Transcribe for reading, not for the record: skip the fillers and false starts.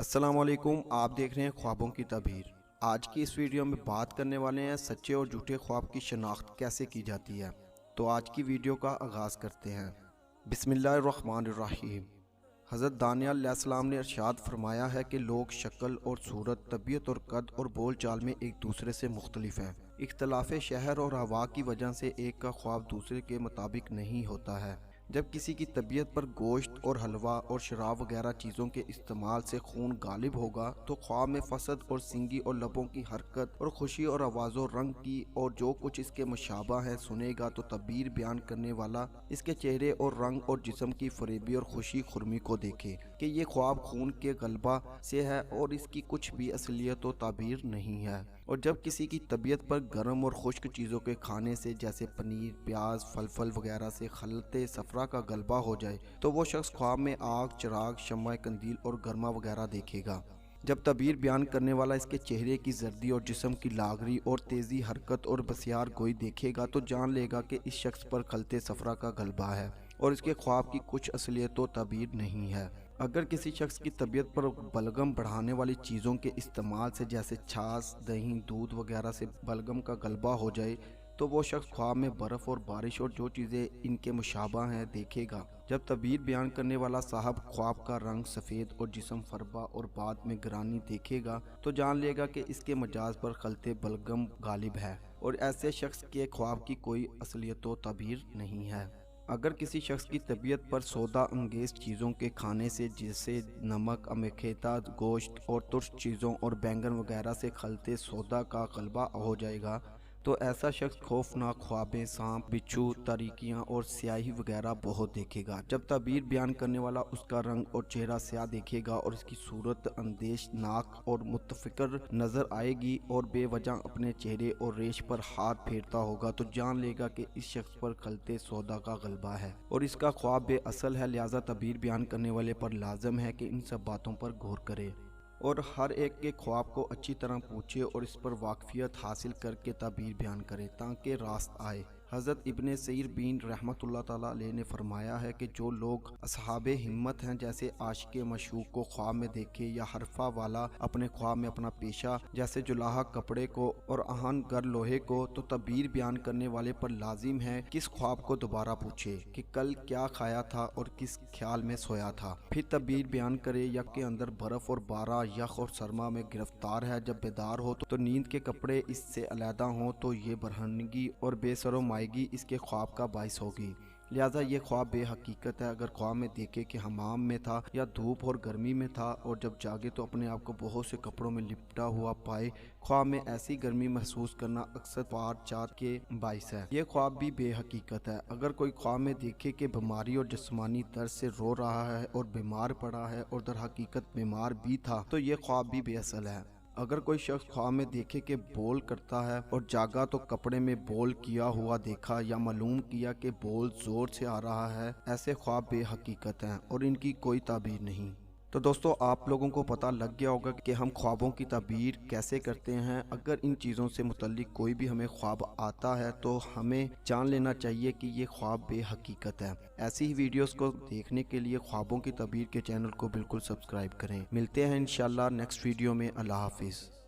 السلام علیکم، آپ دیکھ رہے ہیں خوابوں کی تعبیر۔ آج کی اس ویڈیو میں بات کرنے والے ہیں سچے اور جھوٹے خواب کی شناخت کیسے کی جاتی ہے۔ تو آج کی ویڈیو کا آغاز کرتے ہیں۔ بسم اللہ الرحمن الرحیم۔ حضرت دانیال علیہ السلام نے ارشاد فرمایا ہے کہ لوگ شکل اور صورت، طبیعت اور قد اور بول چال میں ایک دوسرے سے مختلف ہیں۔ اختلاف شہر اور ہوا کی وجہ سے ایک کا خواب دوسرے کے مطابق نہیں ہوتا ہے۔ جب کسی کی طبیعت پر گوشت اور حلوہ اور شراب وغیرہ چیزوں کے استعمال سے خون غالب ہوگا تو خواب میں فسد اور سینگی اور لبوں کی حرکت اور خوشی اور آواز و رنگ کی اور جو کچھ اس کے مشابہ ہے سنے گا تو تعبیر بیان کرنے والا اس کے چہرے اور رنگ اور جسم کی فریبی اور خوشی خرمی کو دیکھے کہ یہ خواب خون کے غلبہ سے ہے اور اس کی کچھ بھی اصلیت و تعبیر نہیں ہے۔ اور جب کسی کی طبیعت پر گرم اور خشک چیزوں کے کھانے سے جیسے پنیر، پیاز، فلفل وغیرہ سے خلط صفرا کا غلبہ ہو جائے تو وہ شخص خواب میں آگ، چراغ، شمع قندیل اور گرما وغیرہ دیکھے گا۔ جب تعبیر بیان کرنے والا اس کے چہرے کی زردی اور جسم کی لاغری اور تیزی حرکت اور بسیار گوئی دیکھے گا تو جان لے گا کہ اس شخص پر خلط صفرا کا غلبہ ہے اور اس کے خواب کی کچھ اصلیت و تعبیر نہیں ہے۔ اگر کسی شخص کی طبیعت پر بلغم بڑھانے والی چیزوں کے استعمال سے جیسے چھاس، دہی، دودھ وغیرہ سے بلغم کا غلبہ ہو جائے تو وہ شخص خواب میں برف اور بارش اور جو چیزیں ان کے مشابہ ہیں دیکھے گا۔ جب تعبیر بیان کرنے والا صاحب خواب کا رنگ سفید اور جسم فربا اور بعد میں گرانی دیکھے گا تو جان لے گا کہ اس کے مجاز پر خلط بلغم غالب ہے اور ایسے شخص کے خواب کی کوئی اصلیت و تعبیر نہیں ہے۔ اگر کسی شخص کی طبیعت پر سودا انگیز چیزوں کے کھانے سے جیسے نمک، امیخیتا، گوشت اور ترش چیزوں اور بینگن وغیرہ سے خلط سودا کا غلبہ ہو جائے گا تو ایسا شخص خوفناک خوابیں، سانپ، بچھو، تاریکیاں اور سیاہی وغیرہ بہت دیکھے گا۔ جب تعبیر بیان کرنے والا اس کا رنگ اور چہرہ سیاہ دیکھے گا اور اس کی صورت اندیش ناک اور متفکر نظر آئے گی اور بے وجہ اپنے چہرے اور ریش پر ہاتھ پھیرتا ہوگا تو جان لے گا کہ اس شخص پر خلط سودا کا غلبہ ہے اور اس کا خواب بے اصل ہے، لہذا تعبیر بیان کرنے والے پر لازم ہے کہ ان سب باتوں پر غور کرے اور ہر ایک کے خواب کو اچھی طرح پوچھے اور اس پر واقفیت حاصل کر کے تعبیر بیان کرے تاکہ راست آئے۔ حضرت ابن سعیر بین رحمۃ اللہ تعالیٰ علیہ نے فرمایا ہے کہ جو لوگ اصحاب ہمت ہیں جیسے عاشق مشوق کو خواب میں دیکھے یا حرفہ والا اپنے خواب میں اپنا پیشہ جیسے جلاحہ کپڑے کو اور آہن گر لوہے کو تو تعبیر بیان کرنے والے پر لازم ہے کس خواب کو دوبارہ پوچھے کہ کل کیا کھایا تھا اور کس خیال میں سویا تھا، پھر تعبیر بیان کرے یا کے اندر برف اور بارہ، یخ اور سرما میں گرفتار ہے، جب بیدار ہو تو نیند کے کپڑے اس سے علیحدہ ہوں تو یہ برہنگی اور بے سر و مائگی اس کے خواب کا باعث ہوگی، لہٰذا یہ خواب بے حقیقت ہے۔ اگر خواب میں دیکھے کہ حمام میں تھا یا دھوپ اور گرمی میں تھا اور جب جاگے تو اپنے آپ کو بہت سے کپڑوں میں لپٹا ہوا پائے، خواب میں ایسی گرمی محسوس کرنا اکثر چات کے باعث ہے، یہ خواب بھی بے حقیقت ہے۔ اگر کوئی خواب میں دیکھے کہ بیماری اور جسمانی درد سے رو رہا ہے اور بیمار پڑا ہے اور در حقیقت بیمار بھی تھا تو یہ خواب بھی بے اصل ہے۔ اگر کوئی شخص خواب میں دیکھے کہ بول کرتا ہے اور جاگا تو کپڑے میں بول کیا ہوا دیکھا یا معلوم کیا کہ بول زور سے آ رہا ہے، ایسے خواب بے حقیقت ہیں اور ان کی کوئی تعبیر نہیں۔ تو دوستو آپ لوگوں کو پتہ لگ گیا ہوگا کہ ہم خوابوں کی تعبیر کیسے کرتے ہیں۔ اگر ان چیزوں سے متعلق کوئی بھی ہمیں خواب آتا ہے تو ہمیں جان لینا چاہیے کہ یہ خواب بے حقیقت ہے۔ ایسی ہی ویڈیوز کو دیکھنے کے لیے خوابوں کی تعبیر کے چینل کو بالکل سبسکرائب کریں۔ ملتے ہیں انشاءاللہ نیکسٹ ویڈیو میں۔ اللہ حافظ۔